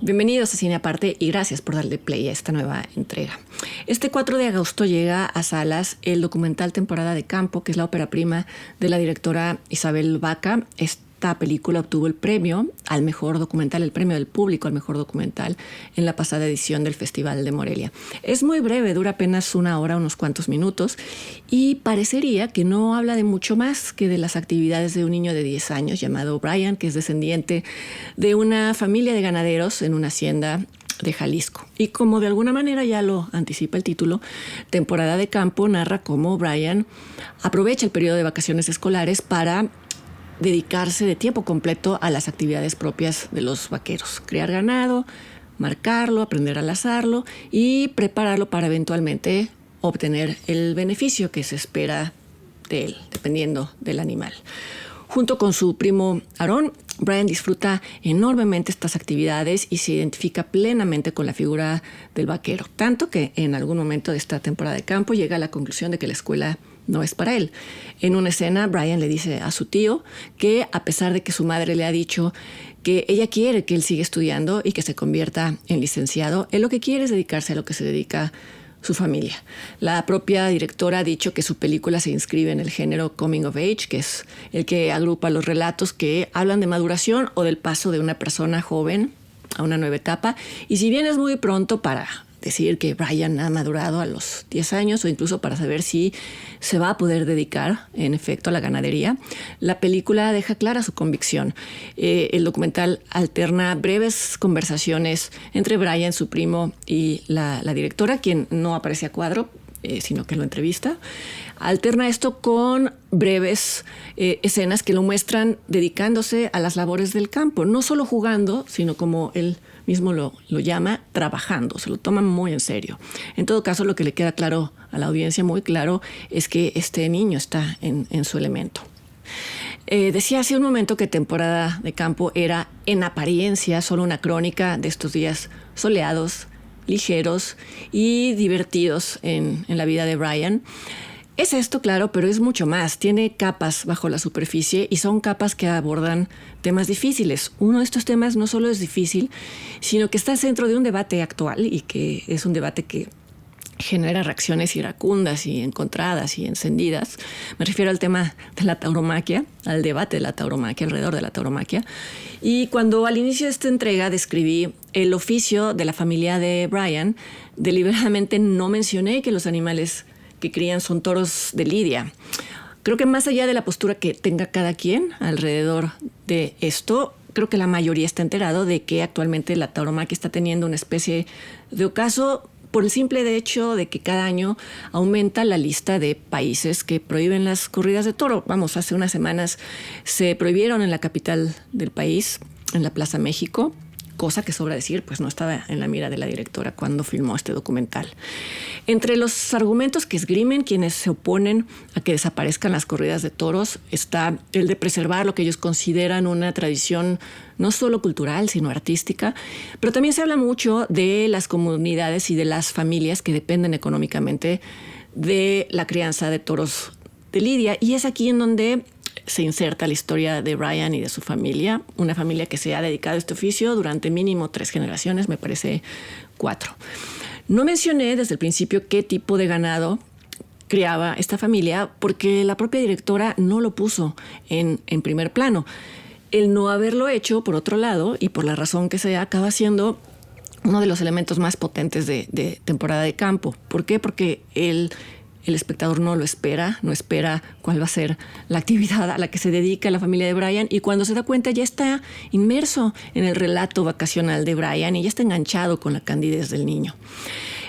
Bienvenidos a Cine Aparte y gracias por darle play a esta nueva entrega. Este 4 de agosto llega a salas el documental Temporada de Campo, que es la ópera prima de la directora Isabel Baca. Esta película obtuvo el premio al mejor documental, el premio del público al mejor documental en la pasada edición del Festival de Morelia. Es muy breve, dura apenas una hora, unos cuantos minutos, y parecería que no habla de mucho más que de las actividades de un niño de 10 años llamado Brian, que es descendiente de una familia de ganaderos en una hacienda de Jalisco. Y como de alguna manera ya lo anticipa el título, Temporada de Campo narra cómo Brian aprovecha el periodo de vacaciones escolares para dedicarse de tiempo completo a las actividades propias de los vaqueros. Criar ganado, marcarlo, aprender a lazarlo y prepararlo para eventualmente obtener el beneficio que se espera de él, dependiendo del animal. Junto con su primo Aarón, Brian disfruta enormemente estas actividades y se identifica plenamente con la figura del vaquero, tanto que en algún momento de esta temporada de campo llega a la conclusión de que la escuela no es para él. En una escena, Brian le dice a su tío que, a pesar de que su madre le ha dicho que ella quiere que él siga estudiando y que se convierta en licenciado, él lo que quiere es dedicarse a lo que se dedica su familia. La propia directora ha dicho que su película se inscribe en el género Coming of Age, que es el que agrupa los relatos que hablan de maduración o del paso de una persona joven a una nueva etapa. Y si bien es muy pronto para decir que Brian ha madurado a los 10 años o incluso para saber si se va a poder dedicar en efecto a la ganadería, la película deja clara su convicción. El documental alterna breves conversaciones entre Brian, su primo, y la directora, quien no aparece a cuadro, sino que lo entrevista. Alterna esto con breves escenas que lo muestran dedicándose a las labores del campo, no solo jugando, sino como él mismo lo llama, trabajando, se lo toma muy en serio. En todo caso, lo que le queda claro a la audiencia, muy claro, es que este niño está en su elemento. Decía hace un momento que Temporada de Campo era, en apariencia, solo una crónica de estos días soleados, ligeros y divertidos en la vida de Brian. Es esto, claro, pero es mucho más. Tiene capas bajo la superficie y son capas que abordan temas difíciles. Uno de estos temas no solo es difícil, sino que está al centro de un debate actual y que es un debate que genera reacciones iracundas y encontradas y encendidas. Me refiero al tema de la tauromaquia, al debate de la tauromaquia, alrededor de la tauromaquia. Y cuando al inicio de esta entrega describí el oficio de la familia de Brian, deliberadamente no mencioné que los animales que crían son toros de lidia. Creo que más allá de la postura que tenga cada quien alrededor de esto, creo que la mayoría está enterado de que actualmente la tauromaquia está teniendo una especie de ocaso por el simple hecho de que cada año aumenta la lista de países que prohíben las corridas de toro. Vamos, hace unas semanas se prohibieron en la capital del país, en la Plaza México, cosa que sobra decir, pues no estaba en la mira de la directora cuando filmó este documental. Entre los argumentos que esgrimen quienes se oponen a que desaparezcan las corridas de toros está el de preservar lo que ellos consideran una tradición no solo cultural, sino artística, pero también se habla mucho de las comunidades y de las familias que dependen económicamente de la crianza de toros de lidia, y es aquí en donde se inserta la historia de Brian y de su familia, una familia que se ha dedicado a este oficio durante mínimo 3 generaciones, me parece 4. No mencioné desde el principio qué tipo de ganado criaba esta familia porque la propia directora no lo puso en primer plano. El no haberlo hecho, por otro lado, y por la razón que sea, acaba siendo uno de los elementos más potentes de Temporada de Campo. ¿Por qué? Porque el espectador no lo espera, no espera cuál va a ser la actividad a la que se dedica la familia de Brian, y cuando se da cuenta ya está inmerso en el relato vacacional de Brian y ya está enganchado con la candidez del niño.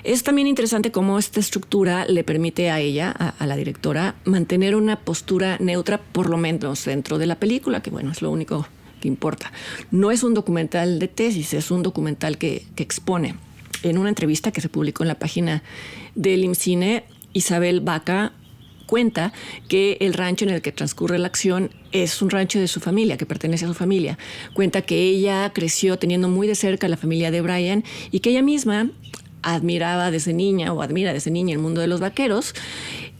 Es también interesante cómo esta estructura le permite a ella, a la directora, mantener una postura neutra, por lo menos dentro de la película, que bueno, es lo único que importa. No es un documental de tesis, es un documental que expone. En una entrevista que se publicó en la página del IMCINE, Isabel Baca cuenta que el rancho en el que transcurre la acción es un rancho de su familia, que pertenece a su familia. Cuenta que ella creció teniendo muy de cerca a la familia de Brian y que ella misma admiraba desde niña o admira desde niña el mundo de los vaqueros.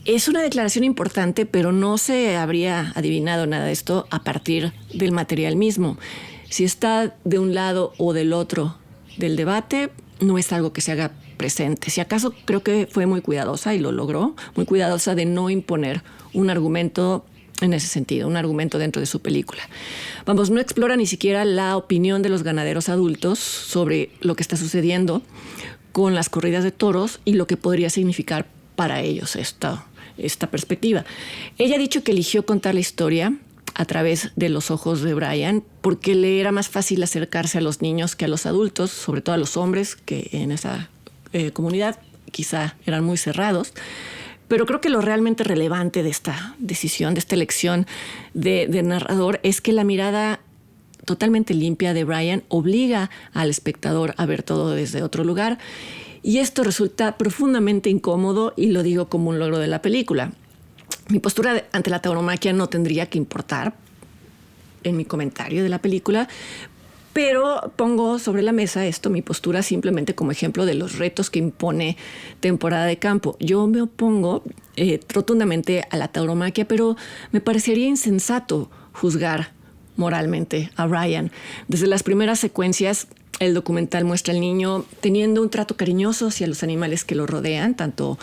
Es una declaración importante, pero no se habría adivinado nada de esto a partir del material mismo. Si está de un lado o del otro del debate, no es algo que se haga presente. Si acaso creo que fue muy cuidadosa y lo logró, muy cuidadosa de no imponer un argumento en ese sentido, un argumento dentro de su película. Vamos, no explora ni siquiera la opinión de los ganaderos adultos sobre lo que está sucediendo con las corridas de toros y lo que podría significar para ellos esta perspectiva. Ella ha dicho que eligió contar la historia a través de los ojos de Brian porque le era más fácil acercarse a los niños que a los adultos, sobre todo a los hombres, que en esa comunidad quizá eran muy cerrados. Pero creo que lo realmente relevante de esta decisión, de esta elección de narrador, es que la mirada totalmente limpia de Brian obliga al espectador a ver todo desde otro lugar. Y esto resulta profundamente incómodo y lo digo como un logro de la película. Mi postura ante la tauromaquia no tendría que importar en mi comentario de la película, pero pongo sobre la mesa mi postura simplemente como ejemplo de los retos que impone Temporada de Campo. Yo me opongo rotundamente a la tauromaquia, pero me parecería insensato juzgar moralmente a Brian. Desde las primeras secuencias, el documental muestra al niño teniendo un trato cariñoso hacia los animales que lo rodean, tanto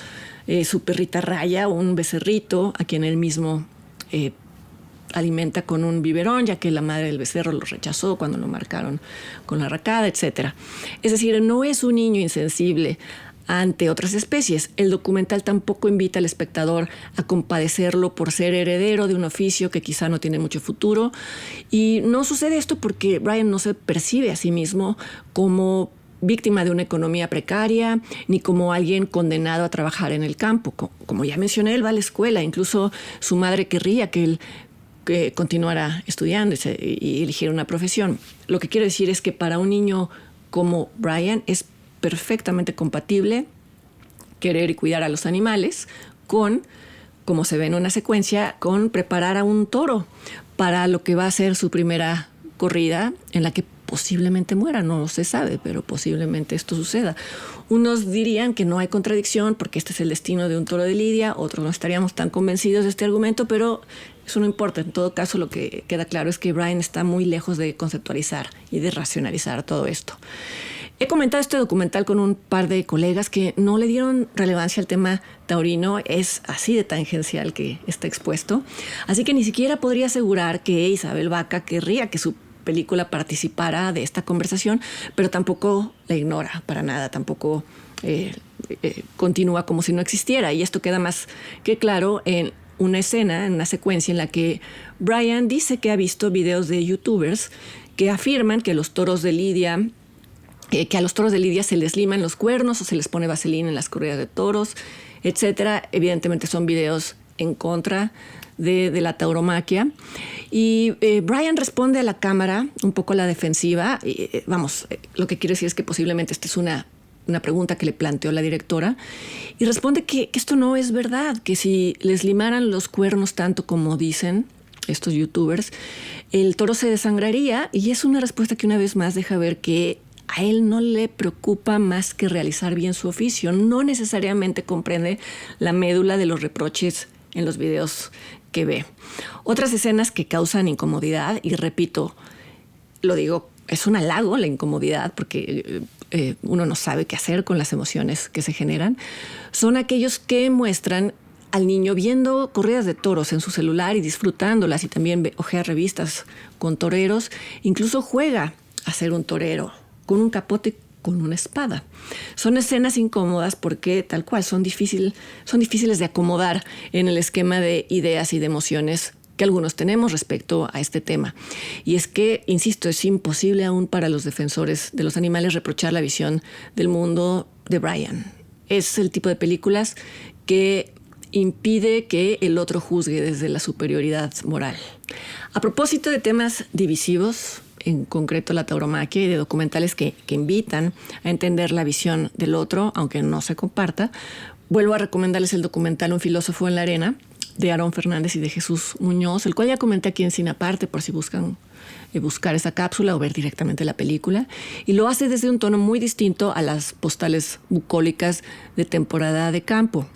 su perrita Raya, un becerrito, a quien él mismo alimenta con un biberón, ya que la madre del becerro lo rechazó cuando lo marcaron con la arracada, etc. Es decir, no es un niño insensible ante otras especies. El documental tampoco invita al espectador a compadecerlo por ser heredero de un oficio que quizá no tiene mucho futuro. Y no sucede esto porque Brian no se percibe a sí mismo como víctima de una economía precaria, ni como alguien condenado a trabajar en el campo. Como ya mencioné, él va a la escuela, incluso su madre querría que él continuara estudiando y eligiera una profesión. Lo que quiero decir es que para un niño como Brian es perfectamente compatible querer y cuidar a los animales con, como se ve en una secuencia, con preparar a un toro para lo que va a ser su primera corrida en la que posiblemente muera, no se sabe, pero posiblemente esto suceda. Unos dirían que no hay contradicción porque este es el destino de un toro de lidia, otros no estaríamos tan convencidos de este argumento, pero eso no importa. En todo caso, lo que queda claro es que Brian está muy lejos de conceptualizar y de racionalizar todo esto. He comentado este documental con un par de colegas que no le dieron relevancia al tema taurino. Es así de tangencial que está expuesto. Así que ni siquiera podría asegurar que Isabel Baca querría que su película participara de esta conversación, pero tampoco la ignora para nada, tampoco continúa como si no existiera. Y esto queda más que claro en una escena, en una secuencia en la que Brian dice que ha visto videos de youtubers que afirman que los toros de lidia, que a los toros de lidia se les liman los cuernos o se les pone vaselina en las corridas de toros, etcétera. Evidentemente son videos en contra de la tauromaquia. Y Brian responde a la cámara un poco a la defensiva. Lo que quiero decir es que posiblemente esta es una pregunta que le planteó la directora, y responde que esto no es verdad, que si les limaran los cuernos tanto como dicen estos youtubers, el toro se desangraría, y es una respuesta que una vez más deja ver que a él no le preocupa más que realizar bien su oficio. No necesariamente comprende la médula de los reproches en los videos que ve. Otras escenas que causan incomodidad, y repito, lo digo, es un halago la incomodidad porque uno no sabe qué hacer con las emociones que se generan, son aquellos que muestran al niño viendo corridas de toros en su celular y disfrutándolas, y también ojea revistas con toreros, incluso juega a ser un torero con un capote, con una espada. Son escenas incómodas porque tal cual son difíciles de acomodar en el esquema de ideas y de emociones que algunos tenemos respecto a este tema. Y es que, insisto, es imposible aún para los defensores de los animales reprochar la visión del mundo de Brian. Es el tipo de películas que impide que el otro juzgue desde la superioridad moral. A propósito de temas divisivos, en concreto la tauromaquia, y de documentales que invitan a entender la visión del otro, aunque no se comparta, vuelvo a recomendarles el documental Un filósofo en la arena, de Aarón Fernández y de Jesús Muñoz, el cual ya comenté aquí en Cine Aparte, por si buscan buscar esa cápsula o ver directamente la película. Y lo hace desde un tono muy distinto a las postales bucólicas de Temporada de Campo.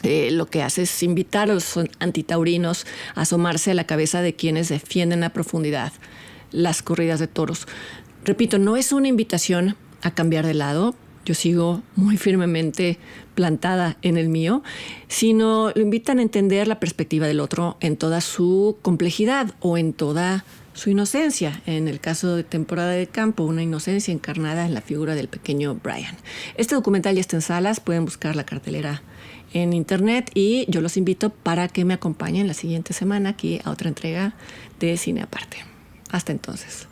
Lo que hace es invitar a los antitaurinos a asomarse a la cabeza de quienes defienden a profundidad las corridas de toros. Repito, no es una invitación a cambiar de lado. Yo sigo muy firmemente plantada en el mío, sino lo invitan a entender la perspectiva del otro en toda su complejidad o en toda su inocencia. En el caso de Temporada de Campo, una inocencia encarnada en la figura del pequeño Brian. Este documental ya está en salas, pueden buscar la cartelera en internet y yo los invito para que me acompañen la siguiente semana aquí a otra entrega de Cine Aparte. Hasta entonces.